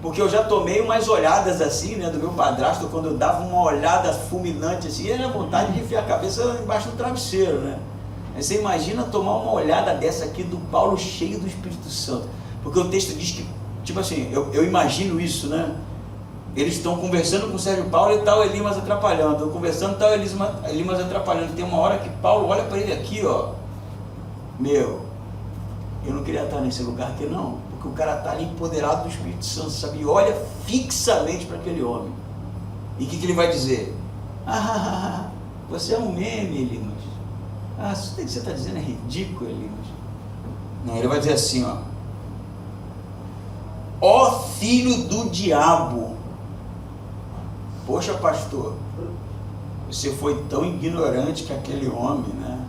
Porque eu já tomei umas olhadas assim, né, do meu padrasto, quando eu dava uma olhada fulminante assim, era vontade de enfiar a cabeça embaixo do travesseiro, né? Aí você imagina tomar uma olhada dessa aqui do Paulo cheio do Espírito Santo. Porque o texto diz que, tipo assim, eu imagino isso, né? Eles estão conversando com o Sérgio Paulo e está o Elimas atrapalhando. Estão conversando e está o Elimas atrapalhando. Tem uma hora que Paulo olha para ele aqui, ó. Meu, eu não queria estar nesse lugar aqui não. Porque o cara está ali empoderado do Espírito Santo, sabe? E olha fixamente para aquele homem. E o que ele vai dizer? Ah, você é um meme, Elimas. Ah, isso que você está dizendo é ridículo, Elimas. Não, ele vai dizer assim, ó. Ó filho do diabo. Poxa, pastor, você foi tão ignorante que aquele homem, né?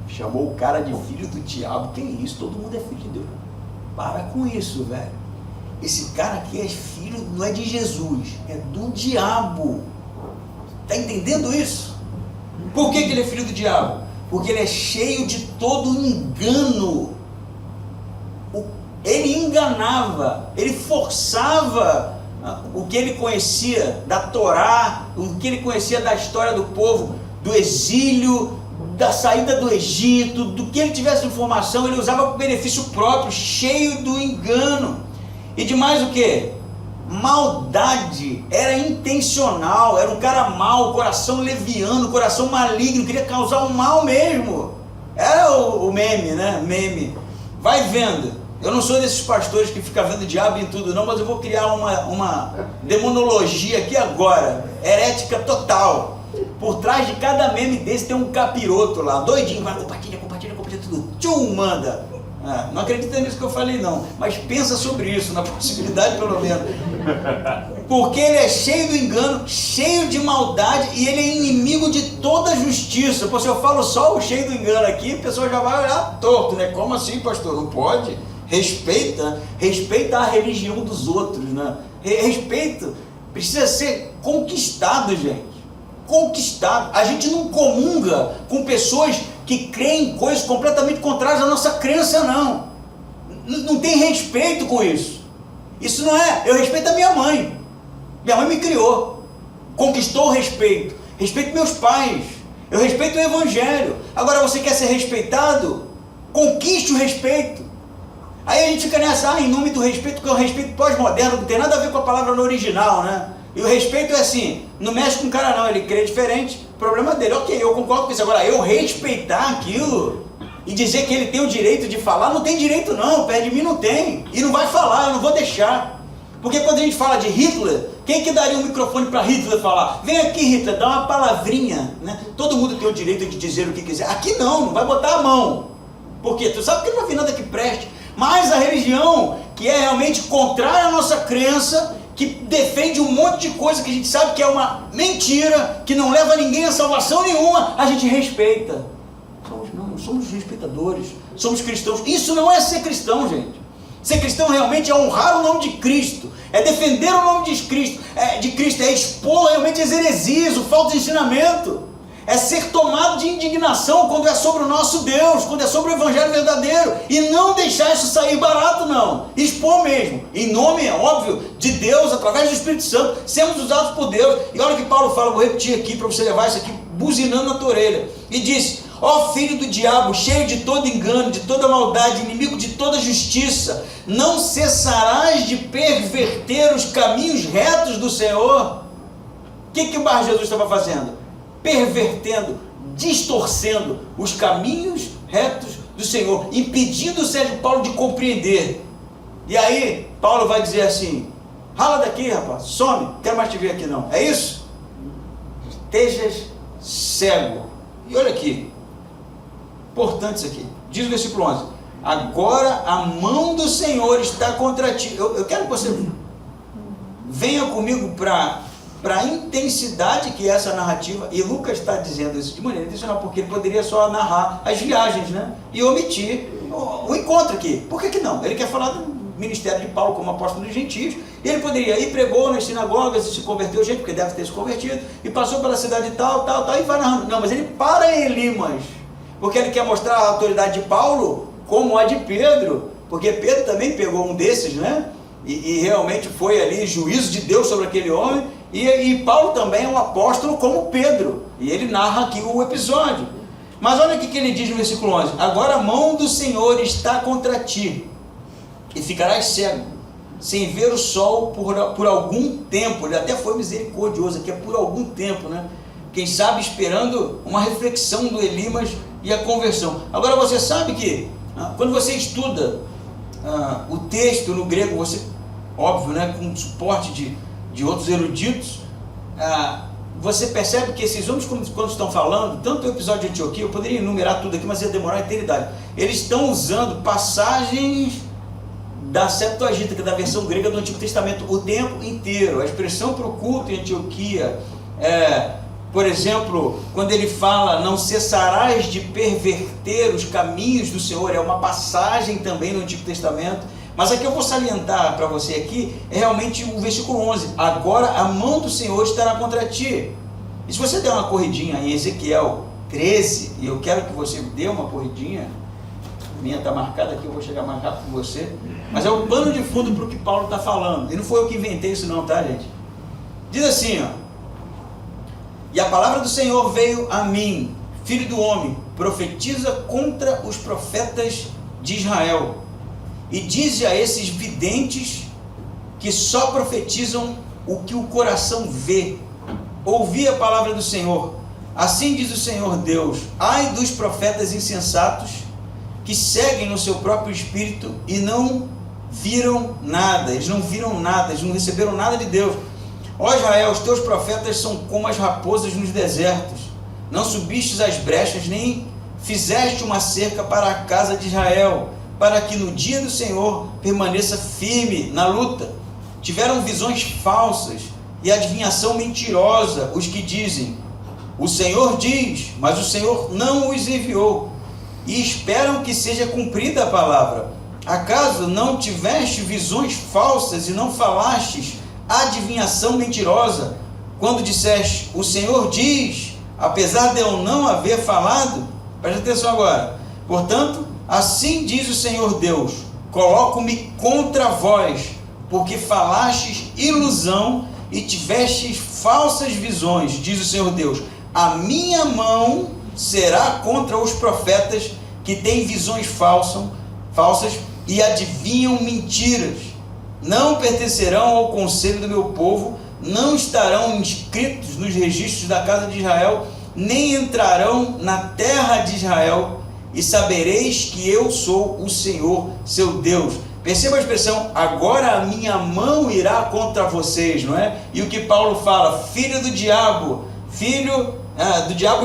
Chamou o cara de filho do diabo. Que isso? Todo mundo é filho de Deus. Para com isso, velho. Esse cara aqui é filho, não é de Jesus, é do diabo. Tá entendendo isso? Por que ele é filho do diabo? Porque ele é cheio de todo engano. Ele enganava, ele forçava o que ele conhecia da Torá, o que ele conhecia da história do povo, do exílio, da saída do Egito, do que ele tivesse informação, ele usava para o benefício próprio, cheio do engano. E de mais o que? Maldade, era intencional, era um cara mau, coração leviano, coração maligno, queria causar um mal mesmo. Era o meme, né? Meme. Vai vendo. Eu não sou desses pastores que ficam vendo diabo em tudo não, mas eu vou criar uma demonologia aqui agora, herética total. Por trás de cada meme desse tem um capiroto lá, doidinho, vai, compartilha tudo, tchum, manda. Não acredita nisso que eu falei não, mas pensa sobre isso, na possibilidade pelo menos. Porque ele é cheio do engano, cheio de maldade e ele é inimigo de toda justiça. Pô, se eu falo só o cheio do engano aqui, a pessoa já vai olhar torto, né? Como assim, pastor? Não pode? Respeita a religião dos outros, né? Respeito, precisa ser conquistado, gente. Conquistado. A gente não comunga com pessoas que creem coisas completamente contrárias à nossa crença, não. Não tem respeito com isso. Isso não é. Eu respeito a minha mãe. Minha mãe me criou. Conquistou o respeito. Respeito meus pais. Eu respeito o evangelho. Agora você quer ser respeitado? Conquiste o respeito. Aí a gente fica nessa, em nome do respeito, que é o respeito pós-moderno, não tem nada a ver com a palavra no original, né? E o respeito é assim, não mexe com o cara não, ele crê diferente, problema dele, ok, eu concordo com isso. Agora, eu respeitar aquilo e dizer que ele tem o direito de falar, não tem direito não, perto de mim não tem, e não vai falar, eu não vou deixar. Porque quando a gente fala de Hitler, Quem que daria um microfone para Hitler falar? Vem aqui, Hitler, dá uma palavrinha, né? Todo mundo tem o direito de dizer o que quiser. Aqui não vai botar a mão. Por quê? Tu sabe que não vai vir nada que preste. Mas a religião que é realmente contrária à nossa crença, que defende um monte de coisa que a gente sabe que é uma mentira, que não leva ninguém a salvação nenhuma, a gente respeita. Somos respeitadores, somos cristãos. Isso não é ser cristão, gente. Ser cristão realmente é honrar o nome de Cristo, é defender o nome de Cristo, é expor realmente as heresias, o falso ensinamento, é ser tomado de indignação quando é sobre o nosso Deus, quando é sobre o Evangelho verdadeiro, e não deixar isso sair barato, não, expor mesmo, em nome, é óbvio, de Deus, através do Espírito Santo, sermos usados por Deus. E olha o que Paulo fala, vou repetir aqui para você levar isso aqui buzinando na tua orelha, e diz: ó filho do diabo, cheio de todo engano, de toda maldade, inimigo de toda justiça, não cessarás de perverter os caminhos retos do Senhor? O que o Bar Jesus estava fazendo? Pervertendo, distorcendo os caminhos retos do Senhor, impedindo o Sérgio Paulo de compreender. E aí, Paulo vai dizer assim: rala daqui, rapaz, some, não quero mais te ver aqui não. É isso? Estejas cego. E olha aqui, importante isso aqui, diz o versículo 11: agora a mão do Senhor está contra ti. Eu quero que você venha comigo para a intensidade que é essa narrativa, e Lucas está dizendo isso de maneira intencional, porque ele poderia só narrar as viagens, né, e omitir o encontro aqui. Por que não? Ele quer falar do ministério de Paulo como apóstolo dos gentios, e ele poderia ir, pregou nas sinagogas e se converteu gente, porque deve ter se convertido, e passou pela cidade tal, e vai narrando. Não, mas ele para em Elimas, porque ele quer mostrar a autoridade de Paulo como a de Pedro, porque Pedro também pegou um desses, né? E realmente foi ali juízo de Deus sobre aquele homem, e Paulo também é um apóstolo como Pedro, e ele narra aqui o episódio. Mas olha o que ele diz no versículo 11: agora a mão do Senhor está contra ti, e ficarás cego, sem ver o sol por algum tempo. Ele até foi misericordioso, aqui é por algum tempo, né? Quem sabe esperando uma reflexão do Elimas e a conversão. Agora você sabe que quando você estuda o texto no grego, você, óbvio, né, com suporte de outros eruditos, você percebe que esses homens, quando estão falando, tanto o episódio de Antioquia, eu poderia enumerar tudo aqui, mas ia demorar a eternidade. Eles estão usando passagens da Septuaginta, que é da versão grega do Antigo Testamento, o tempo inteiro. A expressão para o culto em Antioquia, por exemplo, quando ele fala não cessarás de perverter os caminhos do Senhor, é uma passagem também no Antigo Testamento. Mas aqui eu vou salientar para você aqui, é realmente o versículo 11: agora a mão do Senhor estará contra ti. E se você der uma corridinha em Ezequiel 13, e eu quero que você dê uma corridinha, a minha está marcada aqui, eu vou chegar mais rápido que você, mas é o pano de fundo para o que Paulo está falando, e não foi eu que inventei isso não, tá, gente? Diz assim, e a palavra do Senhor veio a mim, filho do homem, profetiza contra os profetas de Israel, e dize a esses videntes que só profetizam o que o coração vê. Ouvi a palavra do Senhor. Assim diz o Senhor Deus: ai dos profetas insensatos que seguem no seu próprio espírito e não viram nada. Eles não viram nada, eles não receberam nada de Deus. Ó Israel, os teus profetas são como as raposas nos desertos. Não subistes as brechas, nem fizeste uma cerca para a casa de Israel, para que no dia do Senhor permaneça firme na luta. Tiveram visões falsas e adivinhação mentirosa os que dizem: o Senhor diz, mas o Senhor não os enviou, e esperam que seja cumprida a palavra. Acaso não tiveste visões falsas e não falastes adivinhação mentirosa, quando disseste: o Senhor diz, apesar de eu não haver falado? Preste atenção agora. Portanto, assim diz o Senhor Deus: coloco-me contra vós, porque falastes ilusão e tivestes falsas visões, diz o Senhor Deus. A minha mão será contra os profetas que têm visões falsas e adivinham mentiras. Não pertencerão ao conselho do meu povo, não estarão inscritos nos registros da casa de Israel, nem entrarão na terra de Israel, e sabereis que eu sou o Senhor, seu Deus. Perceba a expressão, agora a minha mão irá contra vocês, não é? E o que Paulo fala, filho do diabo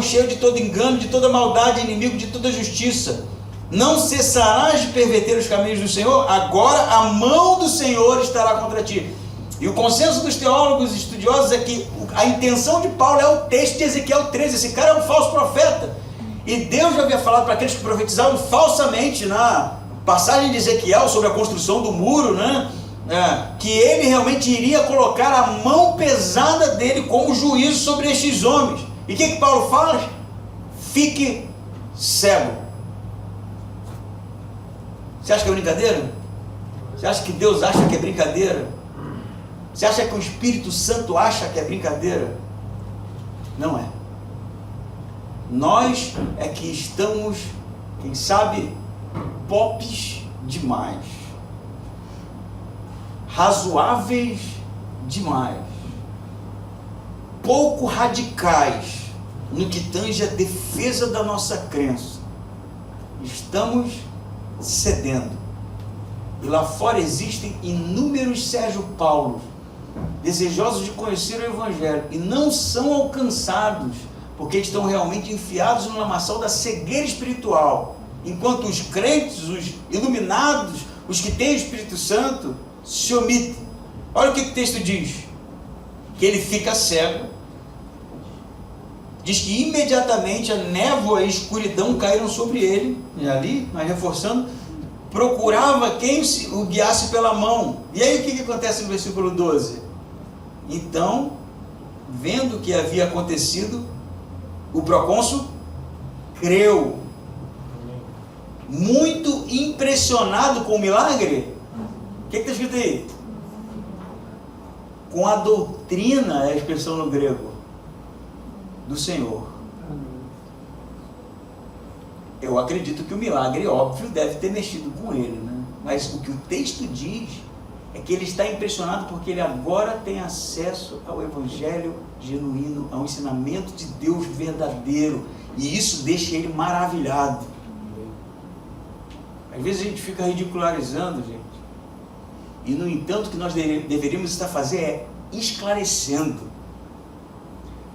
cheio de todo engano, de toda maldade, inimigo de toda justiça. Não cessarás de perverter os caminhos do Senhor, agora a mão do Senhor estará contra ti. E o consenso dos teólogos estudiosos é que a intenção de Paulo é o texto de Ezequiel 13, esse cara é um falso profeta. E Deus já havia falado para aqueles que profetizavam falsamente na passagem de Ezequiel sobre a construção do muro, né? Que ele realmente iria colocar a mão pesada dele como juízo sobre estes homens. E o que Paulo fala? Fique cego. Você acha que é brincadeira? Você acha que Deus acha que é brincadeira? Você acha que o Espírito Santo acha que é brincadeira? Não é. Nós é que estamos, quem sabe, popes demais, razoáveis demais, pouco radicais no que tange a defesa da nossa crença. Estamos cedendo. E lá fora existem inúmeros Sérgio Paulos desejosos de conhecer o Evangelho e não são alcançados porque estão realmente enfiados no lamaçal da cegueira espiritual, enquanto os crentes, os iluminados, os que têm o Espírito Santo, se omitem. Olha o que o texto diz, que ele fica cego. Diz que imediatamente a névoa e a escuridão caíram sobre ele, e ali, mas reforçando, procurava quem o guiasse pela mão. E aí o que acontece no versículo 12? Então, vendo o que havia acontecido, o procônsul creu, muito impressionado com o milagre. O que está escrito aí? Com a doutrina, é a expressão no grego, do Senhor. Eu acredito que o milagre, óbvio, deve ter mexido com ele, né? Mas o que o texto diz é que ele está impressionado porque ele agora tem acesso ao Evangelho genuíno, ao ensinamento de Deus verdadeiro, e isso deixa ele maravilhado. Às vezes a gente fica ridicularizando, gente, e no entanto o que nós deveríamos estar fazendo é esclarecendo,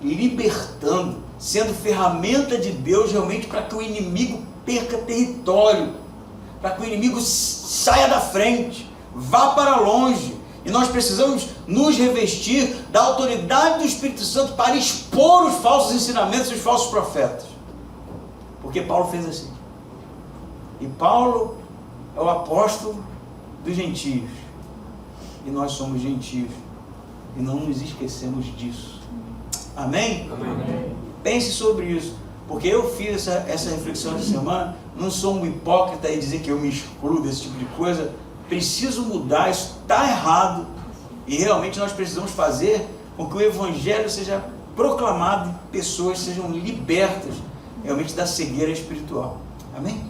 libertando, sendo ferramenta de Deus realmente para que o inimigo perca território, para que o inimigo saia da frente, vá para longe. E nós precisamos nos revestir da autoridade do Espírito Santo para expor os falsos ensinamentos e os falsos profetas, porque Paulo fez assim. E Paulo é o apóstolo dos gentios, e nós somos gentios, e não nos esquecemos disso. Amém? Amém. Pense sobre isso, porque eu fiz essa reflexão essa semana. Não sou um hipócrita e dizer que eu me excluo desse tipo de coisa. Preciso mudar, isso está errado, e realmente nós precisamos fazer com que o Evangelho seja proclamado e pessoas sejam libertas realmente da cegueira espiritual. Amém?